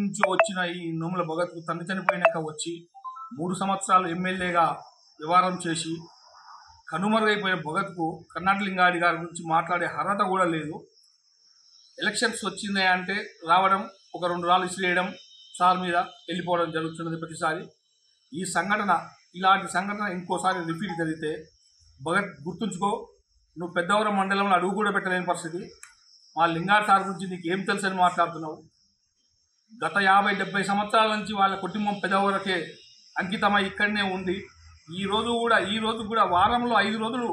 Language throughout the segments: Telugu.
నుంచో వచ్చిన ఈ నోముల భగత్కు తండ్రి చనిపోయినాక వచ్చి 3 సంవత్సరాలు ఎమ్మెల్యేగా వ్యవహారం చేసి కనుమరుగైపోయిన భగత్కు కర్ణాటక లింగారెడ్డి గారి గురించి మాట్లాడే అర్హత కూడా లేదు. ఎలక్షన్స్ వచ్చినాయి అంటే రావడం, ఒక 2 రాళ్ళు ఇసిరేయడం, సార్ మీద వెళ్ళిపోవడం జరుగుతున్నది ప్రతిసారి. ఈ సంఘటన, ఇలాంటి సంఘటన ఇంకోసారి రిపీట్ జరిగితే భగత్ గుర్తుంచుకో, నువ్వు పెద్దవరం మండలంలో అడుగు కూడా పెట్టలేని పరిస్థితి. మా లింగారెడ్డి సార్ గురించి నీకు ఏం తెలుసని మాట్లాడుతున్నావు? గత 50-70 సంవత్సరాల నుంచి వాళ్ళ కుటుంబం పెద్దవరకే అంకితమై ఇక్కడనే ఉంది. ఈ రోజు కూడా వారంలో 5 రోజులు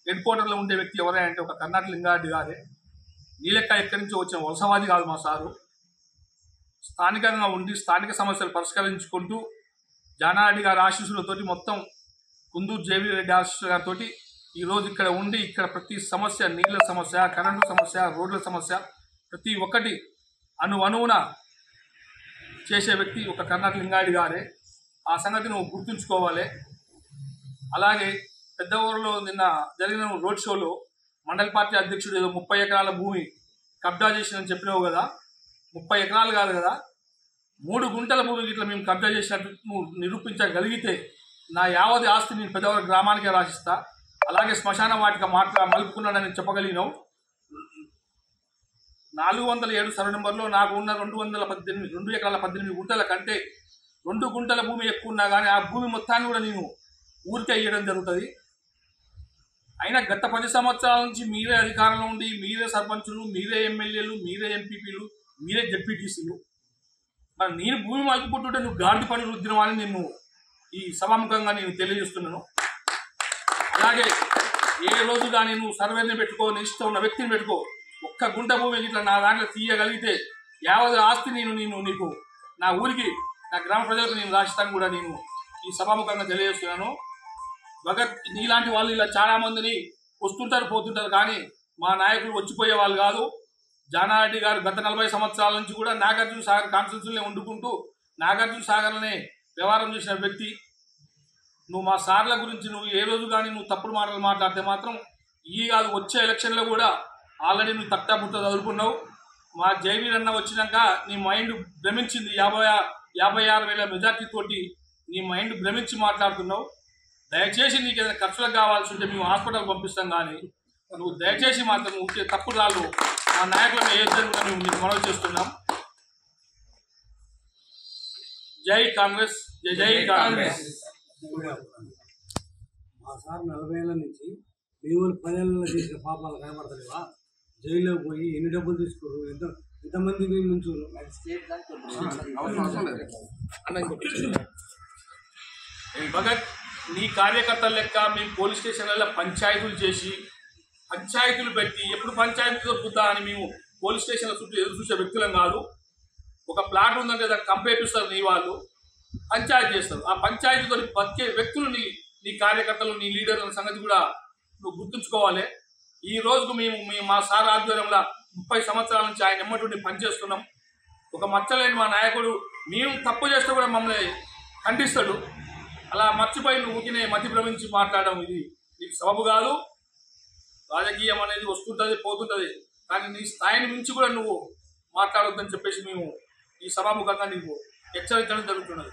హెడ్ క్వార్టర్లో ఉండే వ్యక్తి ఎవరే అంటే ఒక కర్ణాటక లింగారెడ్డి గారే. నీ లెక్క ఎక్కడి నుంచో వచ్చిన వలసవాది కాదు మా సారు. స్థానికంగా ఉండి స్థానిక సమస్యలు పరిష్కరించుకుంటూ జానారెడ్డి గారి ఆశీస్సులతోటి, మొత్తం కుందూరు జేవీ రెడ్డి ఆశీస్సుల గారితో ఈరోజు ఇక్కడ ఉండి ఇక్కడ ప్రతి సమస్య, నీళ్ళ సమస్య, కరెంటు సమస్య, రోడ్ల సమస్య, ప్రతి ఒక్కటి అణువున చేసే వ్యక్తి ఒక కర్ణాటక లింగారెడ్డి గారే. ఆ సంగతి నువ్వు గుర్తుంచుకోవాలి. అలాగే పెద్ద ఊరిలో నిన్న జరిగిన రోడ్ షోలో మండల పార్టీ అధ్యక్షుడు ఏదో 30 ఎకరాల భూమి కబ్జా చేసిందని చెప్పినావు కదా. 30 ఎకరాలు కాదు కదా, 3 గుంటల భూమికి ఇట్లా మేము కబ్జా చేసినట్టు నువ్వు నిరూపించగలిగితే నా యావతి ఆస్తి నేను పెద్దవారి గ్రామానికే రాసిస్తా. అలాగే శ్మశాన వాటిక మలుపుకున్నాడని చెప్పగలిగినావు. 407 సర్వే నెంబర్లో నాకు ఉన్న 2 ఎకరాల 18 గుంటల కంటే 2 గుంటల భూమి ఎక్కువ ఉన్నా కానీ ఆ భూమి మొత్తాన్ని కూడా నేను ఊరికే ఇవ్వడం జరుగుతుంది. అయినా గత 10 సంవత్సరాల నుంచి మీరే అధికారంలో ఉండి, మీరే సర్పంచులు, మీరే ఎమ్మెల్యేలు, మీరే ఎంపీపీలు, మీరే జడ్పీటీసీలు, మరి నేను భూమి మలుపుకుంటుంటే నువ్వు గాడి పనులు రుద్దినవని నేను ఈ సభాముఖంగా నేను తెలియజేస్తున్నాను. అలాగే ఏ రోజు కానీ నువ్వు సర్వేని పెట్టుకో, నిష్ట ఉన్న వ్యక్తిని పెట్టుకో, 1 గుంట భూమి ఇట్లా నా దాంట్లో తీయగలిగితే యావత్ ఆస్తి నేను నీకు నా ఊరికి, నా గ్రామ ప్రజలకు నేను రాసిస్తాను కూడా నేను ఈ సభాముఖంగా తెలియజేస్తున్నాను. భగత్ నీలాంటి వాళ్ళు ఇలా చాలామందిని వస్తుంటారు పోతుంటారు, కానీ మా నాయకులు వచ్చిపోయే వాళ్ళు కాదు. జానారెడ్డి గారు గత 40 సంవత్సరాల నుంచి కూడా నాగార్జున సాగర్ కాన్స్టిట్యూన్సీలో వండుకుంటూ నాగార్జున సాగర్నే వ్యవహారం చేసిన వ్యక్తి. నువ్వు మా సార్ల గురించి నువ్వు ఏ రోజు కానీ నువ్వు తప్పుడు మాటలు మాట్లాడితే మాత్రం కాదు, వచ్చే ఎలక్షన్లో కూడా ఆల్రెడీ నువ్వు తట్టబుట్ట చదువుకున్నావు. మా జైవీర్ అన్న వచ్చినాక నీ మైండ్ భ్రమించింది. 56,000 మెజార్టీ తోటి నీ మైండ్ భ్రమించి మాట్లాడుతున్నావు. దయచేసి నీకు ఏదైనా ఖర్చులకు కావాల్సి ఉంటే మేము హాస్పిటల్కి పంపిస్తాం, కానీ నువ్వు దయచేసి మాత్రం నువ్వు తప్పుడు రాళ్ళు మా నాయకులను వేయొద్దని కూడా మేము నీకు మనవి చేస్తున్నాం. జై కాంగ్రెస్, జై కాంగ్రెస్. మా సార్ 40 ఏళ్ళ నుంచి మీ ఊరు 10 ఏళ్ళలో చేసిన పాపాలు కనబడతలేవా? జైల్లో పోయి ఎన్ని డబ్బులు తీసుకోరు, ఎంతమంది నుంచి భగత్ నీ కార్యకర్తల లెక్క మేము పోలీస్ స్టేషన్లలో పంచాయతీలు చేసి పంచాయతీలు పెట్టి ఎప్పుడు పంచాయతీ దొరుకుతా అని మేము పోలీస్ స్టేషన్ల చుట్టూ ఎదురు చూసే వ్యక్తులం కాదు. ఒక ప్లాట్ ఉందంటే దాన్ని కంపేపిస్తారు నీ వాళ్ళు, పంచాయతీ చేస్తారు. ఆ పంచాయతీతో బతికే వ్యక్తులు నీ కార్యకర్తలు, నీ లీడర్ల సంగతి కూడా నువ్వు గుర్తుంచుకోవాలి. ఈ రోజుకు మేము మా సార్ ఆధ్వర్యంలో 30 సంవత్సరాల నుంచి ఆయన ఎమ్మటి పనిచేస్తున్నాం. ఒక మచ్చలేని మా నాయకుడు మేము తప్పు చేస్తే కూడా మమ్మల్ని ఖండిస్తాడు. అలా మర్చిపోయి నువ్వుకినే మతి భ్రమించి మాట్లాడడం ఇది నీకు సబబు కాదు. రాజకీయం అనేది వస్తుంటుంది పోతుంటుంది, కానీ నీ స్థాయిని మించి కూడా నువ్వు మాట్లాడొద్దని చెప్పేసి మేము ఈ సభాముఖంగా నీకు హెచ్చరించడం జరుగుతున్నది.